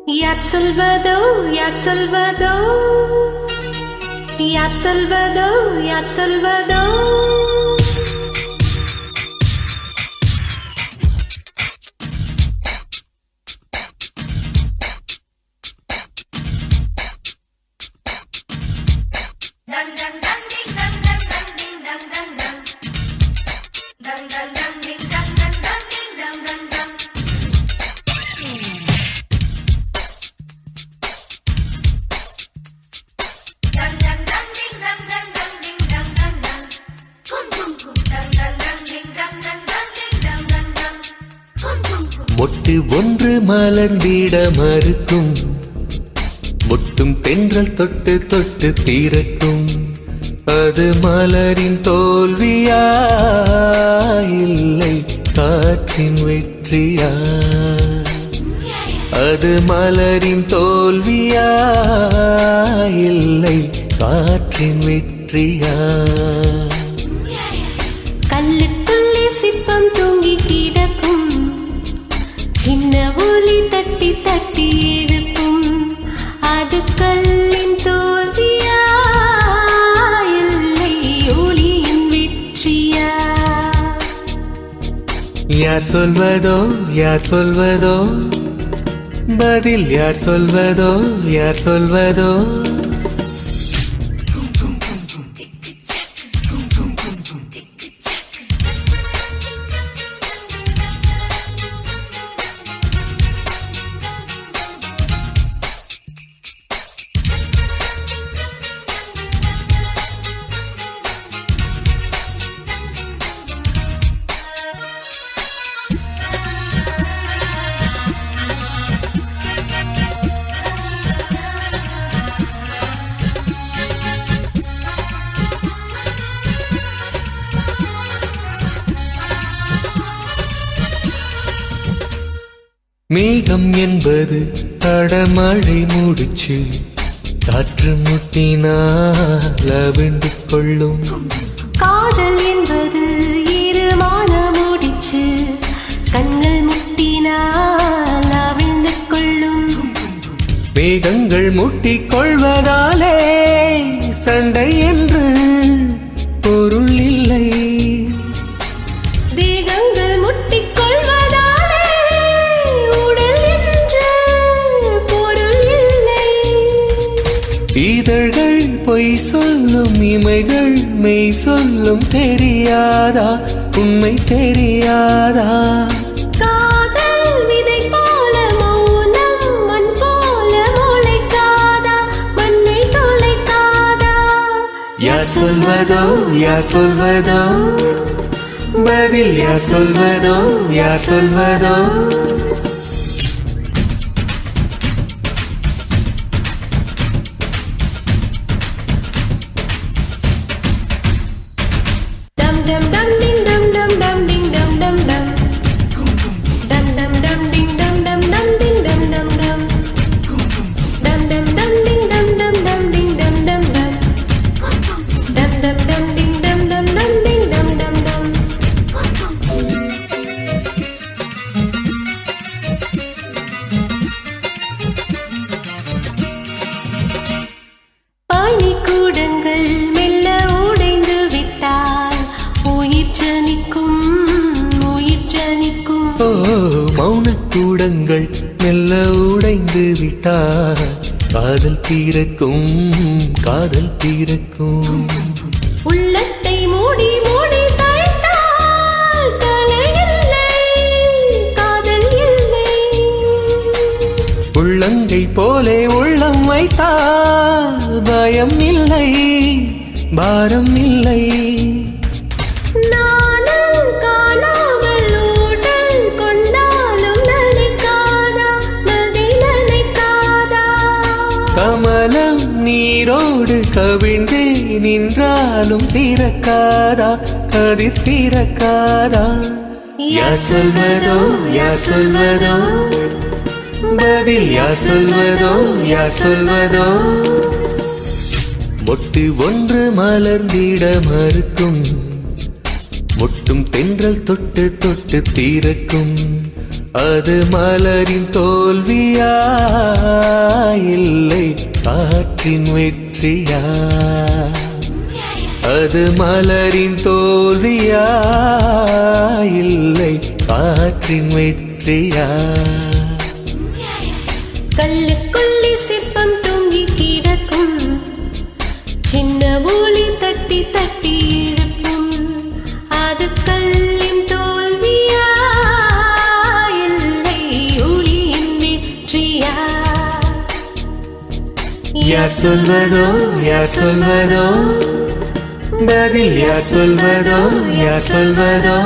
யார் சொல்வதோ யார் சொல்வதோ யார் சொல்வதோ யார் சொல்வதோ மொட்டு ஒன்று மலர்ந்திட மறுக்கும், மொட்டும் தென்றல் தொட்டு தொட்டு தீரக்கும். அது மலரின் தோல்வியா இல்லை காற்றின் வெற்றியா? அது மலரின் தோல்வியா இல்லை காற்றின் வெற்றியா? கல்லுக்குள்ளே சிற்பம் தூங்கி கிடக்கும், சின்ன ஒலி தட்டி தட்டி எழுப்பும். அது கல்லின் தோல்வியா இல்லை ஒளியின் வெற்றியா? யார் சொல்வதோ யார் சொல்வதோ, பதில் யார் சொல்வதோ யார் சொல்வதோ? மேகம் என்பது தடமழை முடிச்சு, காற்று முட்டினால் அவிழ்ந்து கொள்ளும். காதல் என்பது இருமான முடிச்சு, கண்கள் முட்டினால் அவிழ்ந்து கொள்ளும். மேகங்கள் முட்டிக் கொள்வதாலே சண்டை என்று பொருள் இல்லை. தேகங்கள் முட்டிக் கொள்வதாலே உடல் என்று பொருள் இல்லை. இதழ்கள் பொய் சொல்லும், இமைகள் மெய் சொல்லும். தெரியாதா உண்மை தெரியாதா? காதல் விதை போல மௌனம் மண் போல முளைக்காதா, மண்ணை தொலைக்காதா? யார் சொல்வதோ யார் சொல்வதோ, பதில் யார் சொல்வதோ யார் சொல்வதோ? டம் டம் டம் டிங் டம் டம் டம் டிங் டம் டம் டம் டம் டம் டம் டிங் டம் டம் டம் டிங் டம் டம் டம் டம் டம் டம் டிங் டம் டம் டம் டிங் டம் டம் டம் டம் டம் டம் டிங் டம் டம் டம் டிங் டம் டம் டம். பனிக்கூடங்கள் மெல்ல உடைந்து விட்டால் உயிர் ஜனிக்கும், உயிர் ஜனிக்கும். ஓ மௌனக்கூடங்கள் மெல்ல உடைந்து விட்டார், காதல் தீரக்கும் காதல் தீரக்கும். உள்ளத்தை மூடி மூடி தைத்தால் கலை இல்லை, காதல் இல்லை. உள்ளங்கை போலே உள்ளம் வைத்தால் பயம் இல்லை பாரம் இல்லை. நானும் காணாமல் ஊடல் கொண்டாலும் நினைக்காதா, நதி நினைக்காதா? கமலம் நீரோடு கவிழ்ந்தே நின்றாலும் திறக்காதா, கதிர் திறக்காதா? யார் சொல்வதோ யார் சொல்வதோ, பதில் யார் சொல்வதோ யார் சொல்வதோ? மொட்டு ஒன்று மலர்ந்திட மறுக்கும், மொட்டும் தென்றல் தொட்டு தொட்டு தீரக்கும். அது மலரின் தோல்வியா இல்லை காற்றின் வெற்றியா? அது மலரின் தோல்வியா இல்லை காற்றின் வெற்றியா? கல்லுக்குள்ளே சிற்பம் தூங்கி கிடக்கும், சின்ன ஒளி தட்டி தட்டி இழுக்கும். அது கல்லின் தோல்வியா இல்லை ஒளியின் வெற்றியா? யார் சொல்வதோ யார் சொல்வதோ பதில் யார் சொல்வதோ யார் சொல்வதோ?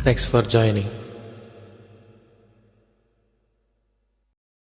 Thanks for joining.